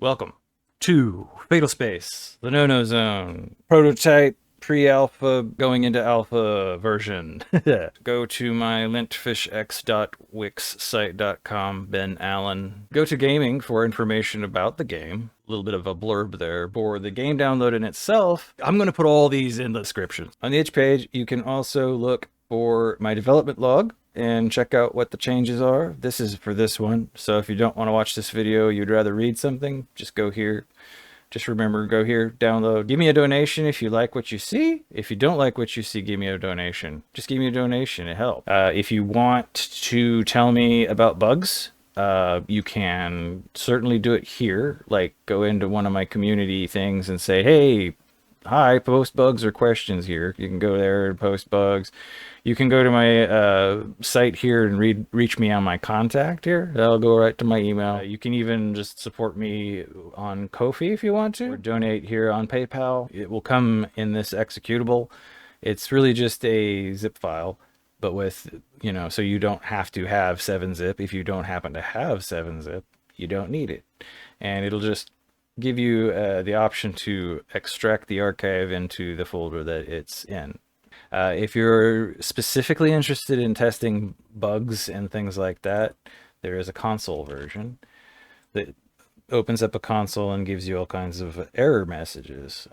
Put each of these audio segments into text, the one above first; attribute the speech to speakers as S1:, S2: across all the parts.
S1: Welcome to Fatalspace, the no-no zone. Prototype, pre-alpha, going into alpha version. Go to my lintfishx.wixsite.com, Ben Allen. Go to gaming for information about the game. A little bit of a blurb there. For the game download in itself, I'm going to put all these in the description. On the itch page, you can also look for my development log and check out what the changes are. This is for this one. So if you don't want to watch this video, you'd rather read something, just go here. Just remember, go here, download. Give me a donation if you like what you see. If you don't like what you see, give me a donation. Just give me a donation, it helps. If you want to tell me about bugs, you can certainly do it here. Like go into one of my community things and say, hey, hi, post bugs or questions here. You can go there and post bugs. You can go to my site here and reach me on my contact here. That'll go right to my email. You can even just support me on Ko-fi if you want to, or donate here on PayPal. It will come in this executable. It's really just a zip file, but with, you know, so you don't have to have 7-zip. If you don't happen to have 7-zip, you don't need it. And it'll just give you the option to extract the archive into the folder that it's in. If you're specifically interested in testing bugs and things like that, there is a console version that opens up a console and gives you all kinds of error messages.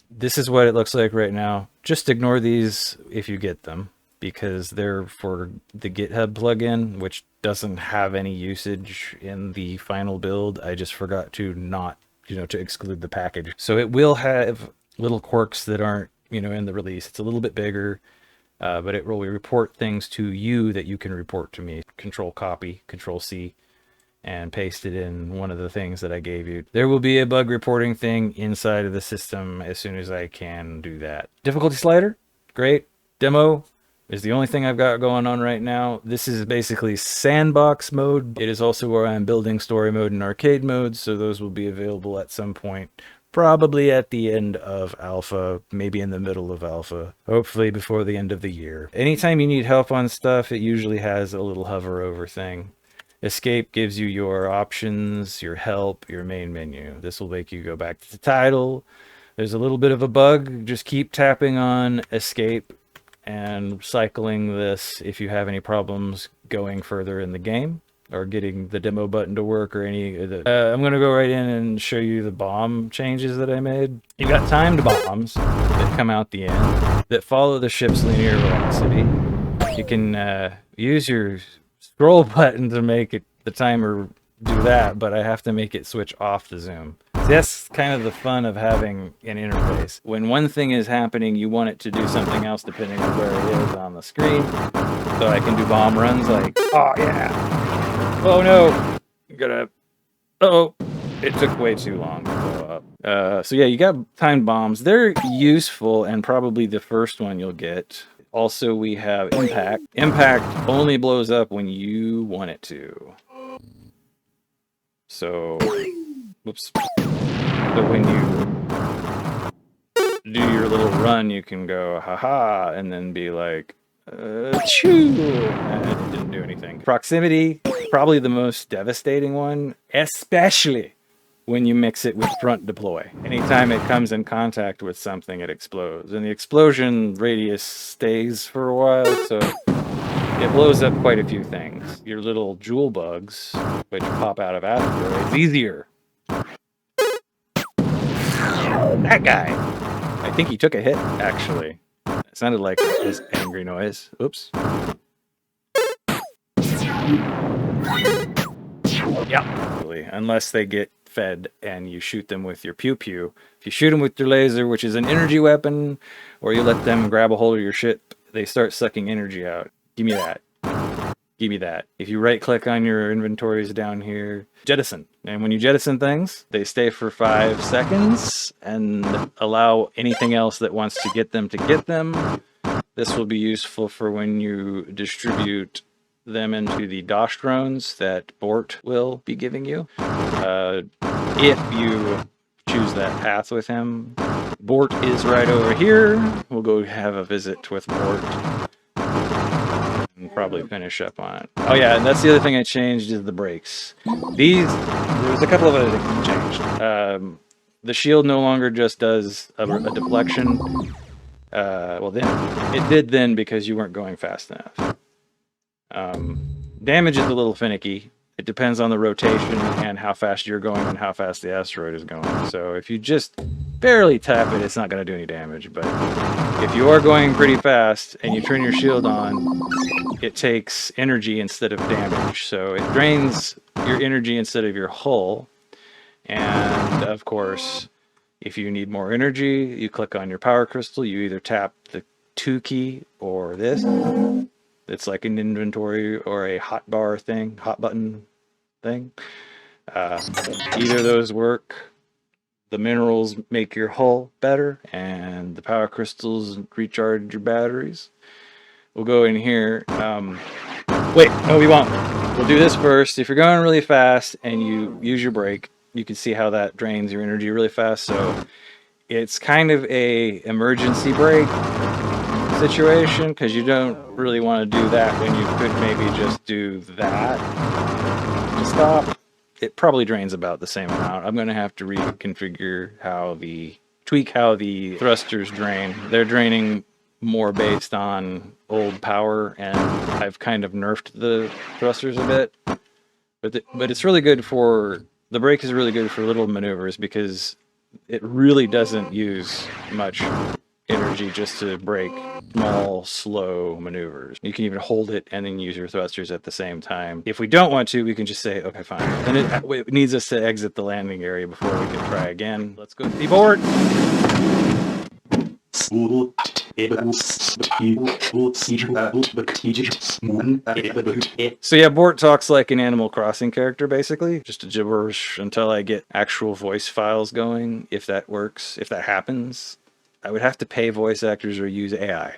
S1: This is what it looks like right now. Just ignore these if you get them, because they're for the GitHub plugin, which doesn't have any usage in the final build. I just forgot to not, to exclude the package. So it will have little quirks that aren't, in the release. It's a little bit bigger, but it will report things to you that you can report to me. Control copy, Control C, and paste it in one of the things that I gave you. There will be a bug reporting thing inside of the system as soon as I can do that. Difficulty slider, great. Demo is the only thing I've got going on right now. This is basically sandbox mode. It is also where I'm building story mode and arcade mode, so those will be available at some point. Probably at the end of alpha, maybe in the middle of alpha, hopefully before the end of the year. Anytime you need help on stuff, it usually has a little hover over thing. Escape gives you your options, your help, your main menu. This will make you go back to the title. There's a little bit of a bug. Just keep tapping on escape and cycling this if you have any problems going further in the game, or getting the demo button to work, or any of the... I'm going to go right in and show you the bomb changes that I made. You got timed bombs that come out the end that follow the ship's linear velocity. You can use your scroll button to make the timer do that, but I have to make it switch off the zoom. So that's kind of the fun of having an interface. When one thing is happening, you want it to do something else depending on where it is on the screen. So I can do bomb runs like, oh yeah. Oh no, it took way too long to blow up. So yeah, you got timed bombs. They're useful, and probably the first one you'll get. Also, we have impact. Impact only blows up when you want it to. So, whoops. So when you do your little run, you can go, haha, and then be like, choo, and it didn't do anything. Proximity, probably the most devastating one, especially when you mix it with front deploy. Anytime it comes in contact with something, it explodes. And the explosion radius stays for a while, so it blows up quite a few things. Your little jewel bugs, which pop out of asteroids, easier. That guy, I think he took a hit, actually. It sounded like his angry noise. Oops. Yep. Unless they get fed and you shoot them with your pew-pew. If you shoot them with your laser, which is an energy weapon, or you let them grab a hold of your ship, they start sucking energy out. Give me that. Give me that. If you right-click on your inventories down here, jettison. And when you jettison things, they stay for 5 seconds and allow anything else that wants to get them to get them. This will be useful for when you distribute them into the DOS drones that Bort will be giving you. If you choose that path with him. Bort is right over here. We'll go have a visit with Bort. and probably finish up on it. Oh yeah, and that's the other thing I changed is the brakes. There's a couple of other things that changed. The shield no longer just does a deflection. Well, then it did then because you weren't going fast enough. Damage is a little finicky. It depends on the rotation and how fast you're going and how fast the asteroid is going. So if you just barely tap it, it's not going to do any damage. But if you are going pretty fast and you turn your shield on, it takes energy instead of damage. So it drains your energy instead of your hull. And of course, if you need more energy, you click on your power crystal. You either tap the 2 key or this. It's like an inventory or a hot bar thing, hot button thing. Either of those work. The minerals make your hull better, and the power crystals recharge your batteries. We'll go in here. Wait, no, we won't. We'll do this first. If you're going really fast and you use your brake, you can see how that drains your energy really fast. So it's kind of a emergency brake situation, because you don't really want to do that when you could maybe just do that to stop. It probably drains about the same amount. I'm going to have to reconfigure tweak how the thrusters drain. They're draining more based on old power, and I've kind of nerfed the thrusters a bit. But it's really good for, the brake is really good for little maneuvers, because it really doesn't use much energy just to brake small, slow maneuvers. You can even hold it and then use your thrusters at the same time. If we don't want to, we can just say, okay, fine. And it needs us to exit the landing area before we can try again. Let's go to the board. So yeah, Bort talks like an Animal Crossing character, basically. Just a gibberish until I get actual voice files going, if that works, if that happens. I would have to pay voice actors or use AI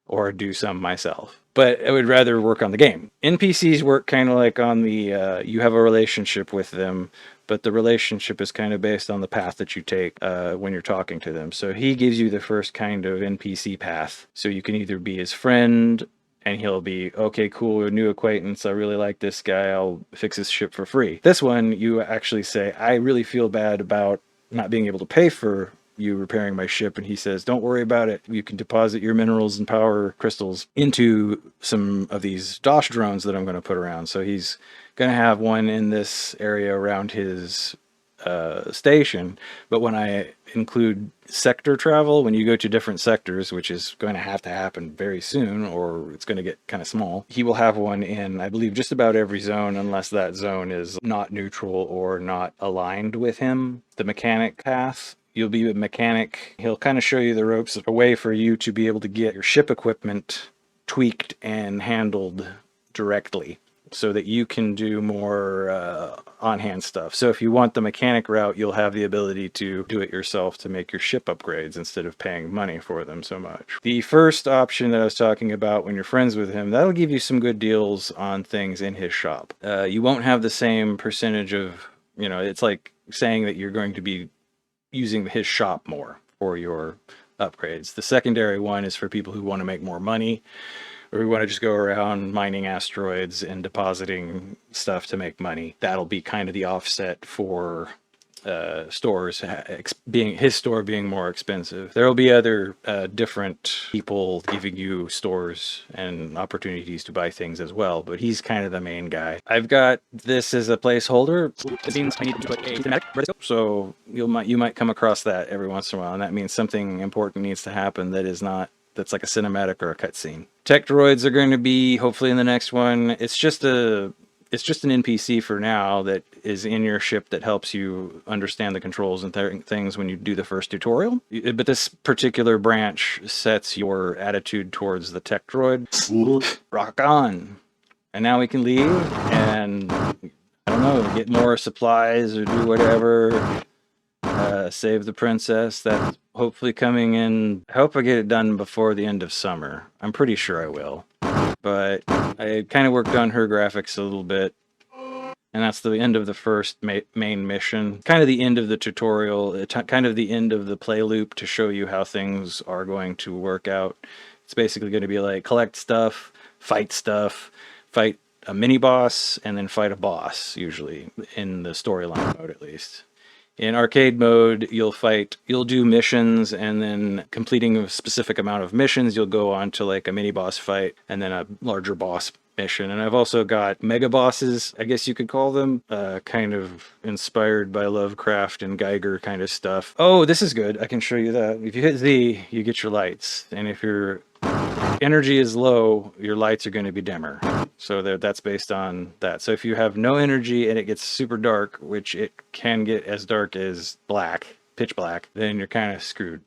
S1: or do some myself. But I would rather work on the game. NPCs work kind of like on the, you have a relationship with them, but the relationship is kind of based on the path that you take when you're talking to them. So he gives you the first kind of NPC path. So you can either be his friend, and he'll be, okay, cool, a new acquaintance, I really like this guy, I'll fix his ship for free. This one, you actually say, I really feel bad about not being able to pay for you repairing my ship, and he says, don't worry about it, you can deposit your minerals and power crystals into some of these DOS drones that I'm going to put around. So he's going to have one in this area around his station, but when I include sector travel, when you go to different sectors, which is going to happen very soon, or it's going to get kind of small, he will have one in, I believe, just about every zone, unless that zone is not neutral or not aligned with him. The mechanic path, you'll be a mechanic. He'll kind of show you the ropes, a way for you to be able to get your ship equipment tweaked and handled directly, so that you can do more on-hand stuff. So if you want the mechanic route, you'll have the ability to do it yourself to make your ship upgrades instead of paying money for them so much. The first option that I was talking about, when you're friends with him, that'll give you some good deals on things in his shop. You won't have the same percentage of, it's like saying that you're going to be using his shop more for your upgrades. The secondary one is for people who want to make more money, or we want to just go around mining asteroids and depositing stuff to make money. That'll be kind of the offset for stores, his store being more expensive. There will be other different people giving you stores and opportunities to buy things as well, but he's kind of the main guy. I've got this as a placeholder. It means I need to put a thematic vertical. So you might come across that every once in a while, and that means something important needs to happen that's like a cinematic or a cutscene. Tech droids are going to be hopefully in the next one. It's just an NPC for now that is in your ship that helps you understand the controls and things when you do the first tutorial. But this particular branch sets your attitude towards the tech droid. Rock on. And now we can leave and, I don't know, get more supplies or do whatever. Save the princess. That's hopefully coming in. I hope I get it done before the end of summer. I'm pretty sure I will. But I kind of worked on her graphics a little bit. And that's the end of the first main mission. Kind of the end of the tutorial. Kind of the end of the play loop to show you how things are going to work out. It's basically going to be like collect stuff, fight stuff, fight a mini boss, and then fight a boss, usually, in the storyline mode at least. In arcade mode, you'll do missions, and then completing a specific amount of missions, you'll go on to like a mini boss fight and then a larger boss mission. And I've also got mega bosses, I guess you could call them, kind of inspired by Lovecraft and Geiger kind of stuff. Oh, this is good. I can show you that. If you hit Z, you get your lights. And if your energy is low, your lights are going to be dimmer. So that's based on that. So if you have no energy and it gets super dark, which it can get as dark as black, pitch black, then you're kind of screwed.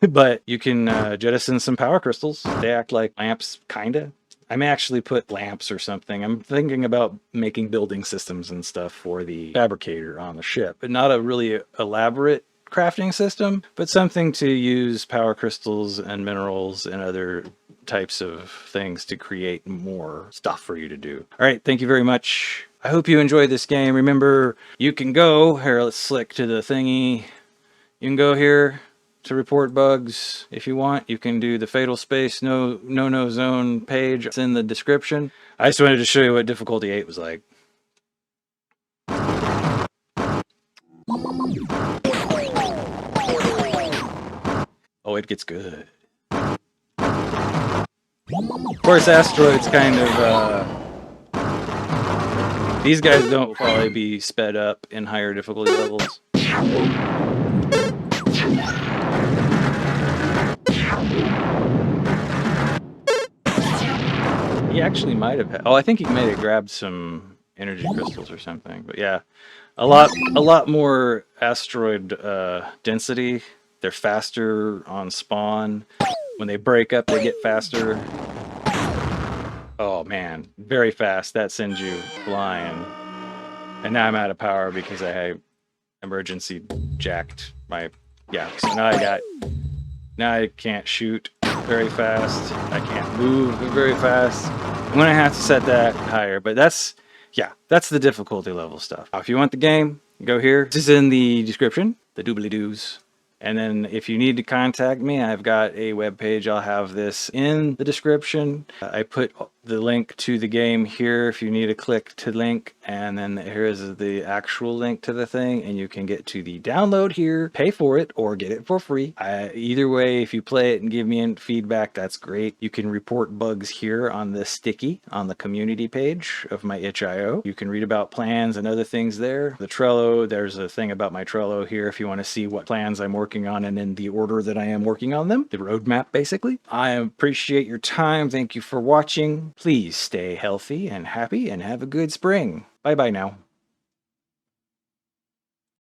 S1: But you can jettison some power crystals. They act like lamps, kinda. I may actually put lamps or something. I'm thinking about making building systems and stuff for the fabricator on the ship, but not a really elaborate crafting system, but something to use power crystals and minerals and other types of things to create more stuff for you to do. All right, thank you very much. I hope you enjoyed this game. Remember, you can go here. Let's flick to the thingy. You can go here to report bugs if you want. You can do the Fatalspace no zone page. It's in the description. I just wanted to show you what difficulty 8 was like. Oh, it gets good. Of course, asteroids kind of, these guys don't probably be sped up in higher difficulty levels. He actually might have had, oh, I think he may have grabbed some energy crystals or something, but yeah, a lot more asteroid density. They're faster on spawn. When they break up, they get faster. Oh man, very fast. That sends you flying. And now I'm out of power because I emergency jacked my, yeah, so now I can't shoot very fast. I can't move very fast. I'm gonna have to set that higher, but that's the difficulty level stuff. If you want the game, go here. This is in the description, the doobly-doos. And then if you need to contact me, I've got a webpage. I'll have this in the description. I put the link to the game here if you need to click to link. And then here's the actual link to the thing. And you can get to the download here, pay for it, or get it for free. Either way, if you play it and give me feedback, that's great. You can report bugs here on the sticky on the community page of my itch.io. You can read about plans and other things there. The Trello, there's a thing about my Trello here if you want to see what plans I'm working on and in the order that I am working on them. The roadmap, basically. I appreciate your time. Thank you for watching. Please stay healthy and happy and have a good spring. Bye-bye now.